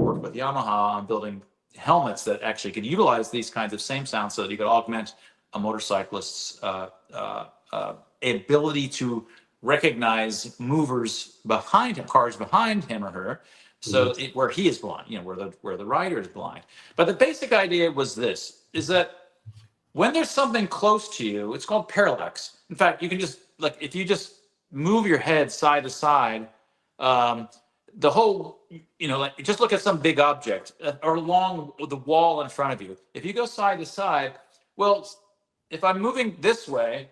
worked with Yamaha on building helmets that actually could utilize these kinds of same sounds so that you could augment a motorcyclist's ability to recognize movers behind him, cars behind him or her, so where he is blind, where the rider is blind. But the basic idea was this: is that when there's something close to you, it's called parallax. In fact, you can just, like, if you just move your head side to side, the whole, like, just look at some big object or along the wall in front of you. If you go side to side, well, if I'm moving this way,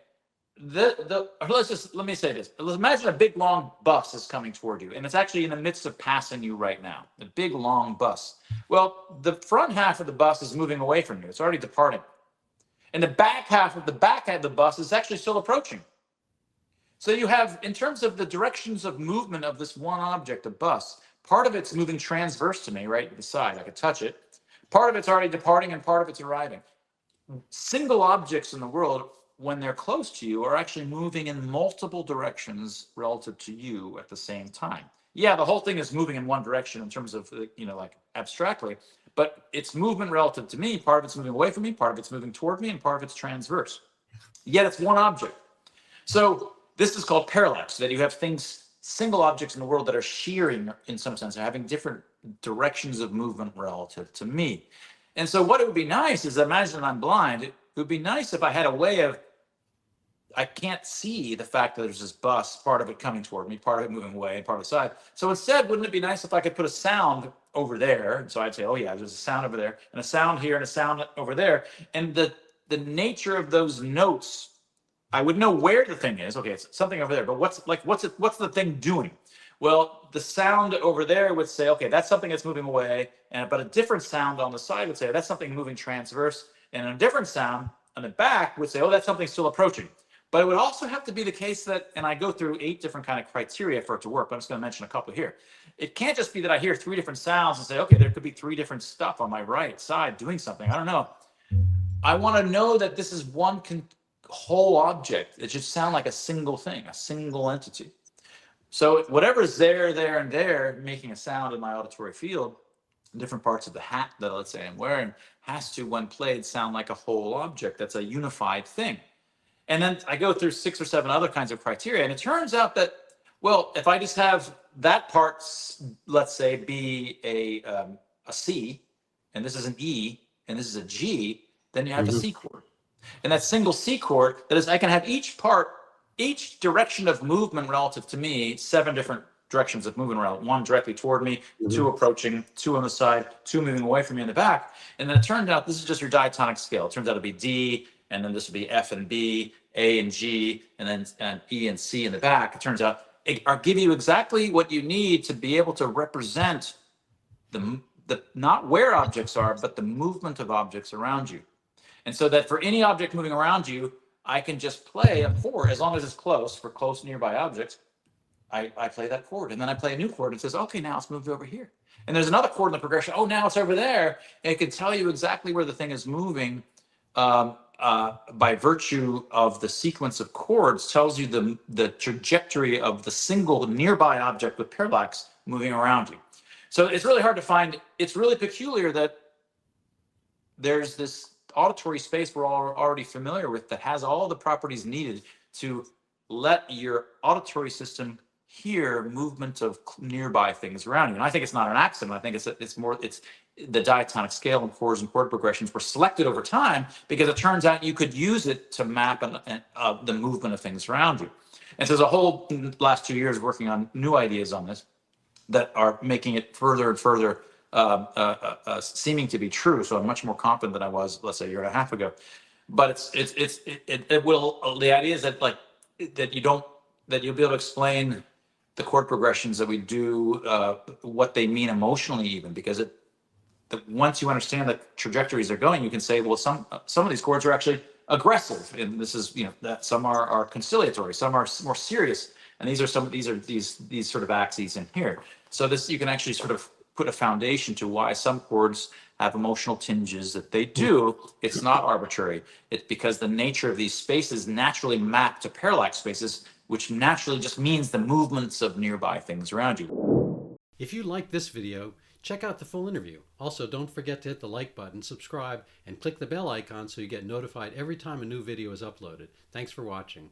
let me say this. Let's imagine a big long bus is coming toward you, and it's actually in the midst of passing you right now. A big long bus. Well, the front half of the bus is moving away from you. It's already departing. And the back half of the bus is actually still approaching. So you have, in terms of the directions of movement of this one object, a bus, part of it's moving transverse to me, right to the side. I could touch it. Part of it's already departing, and part of it's arriving. Single objects in the world, when they're close to you, are actually moving in multiple directions relative to you at the same time. Yeah, the whole thing is moving in one direction in terms of, like, abstractly, but it's movement relative to me. Part of it's moving away from me, part of it's moving toward me, and part of it's transverse. Yet it's one object. So this is called parallax, that you have things, single objects in the world that are shearing in some sense, are having different directions of movement relative to me. And so what it would be nice is, imagine I'm blind. It would be nice if I had a way of, I can't see the fact that there's this bus, part of it coming toward me, part of it moving away, and part of the side. So instead, wouldn't it be nice if I could put a sound over there? And so I'd say, oh yeah, there's a sound over there, and a sound here, and a sound over there. And the nature of those notes, I would know where the thing is. Okay, it's something over there, but what's the thing doing? Well, the sound over there would say, okay, that's something that's moving away, but a different sound on the side would say, that's something moving transverse, and a different sound on the back would say, oh, that's something still approaching. But it would also have to be the case that, and I go through 8 different kind of criteria for it to work, but I'm just going to mention a couple here. It can't just be that I hear 3 different sounds and say, okay, there could be 3 different stuff on my right side doing something. I don't know. I want to know that this is one whole object. It should sound like a single thing, a single entity. So whatever's there, and there, making a sound in my auditory field, different parts of the hat that, let's say, I'm wearing, has to, when played, sound like a whole object. That's a unified thing. And then I go through 6 or 7 other kinds of criteria. And it turns out that, well, if I just have that part, let's say, be a C, and this is an E, and this is a G, then you have a C chord. And that single C chord, that is, I can have each direction of movement relative to me, 7 different directions of movement around, 1 directly toward me, 2 approaching, 2 on the side, 2 moving away from me in the back. And then it turned out this is just your diatonic scale. It turns out to be D, and then this would be F and B, A and G, and then E and C in the back. It turns out I'll give you exactly what you need to be able to represent the not where objects are, but the movement of objects around you. And so that for any object moving around you, I can just play a chord, as long as it's close, for close nearby objects. I play that chord, and then I play a new chord and says, okay, now it's moved over here. And there's another chord in the progression. Oh, now it's over there. And it can tell you exactly where the thing is moving by virtue of the sequence of chords, tells you the trajectory of the single nearby object with parallax moving around you. So it's really hard to find. It's really peculiar that there's this auditory space we're all already familiar with that has all the properties needed to let your auditory system hear movement of nearby things around you. And I think it's not an accident. I think it's the diatonic scale and chords and chord progressions were selected over time because it turns out you could use it to map the movement of things around you. And so there's a whole last 2 years working on new ideas on this that are making it further and further seeming to be true. So I'm much more confident than I was, let's say, a year and a half ago. But it will. The idea is that you'll be able to explain the chord progressions that we do, what they mean emotionally, even because once you understand the trajectories they're going, you can say, well, some of these chords are actually aggressive, and this is that some are conciliatory, some are more serious, and these are these sort of axes in here. So you can actually sort of put a foundation to why some chords have emotional tinges that they do. It's not arbitrary. It's because the nature of these spaces naturally map to parallax spaces, which naturally just means the movements of nearby things around you. If you like this video, Check out the full interview. Also, don't forget to hit the like button, subscribe, and click the bell icon so you get notified every time a new video is uploaded. Thanks for watching.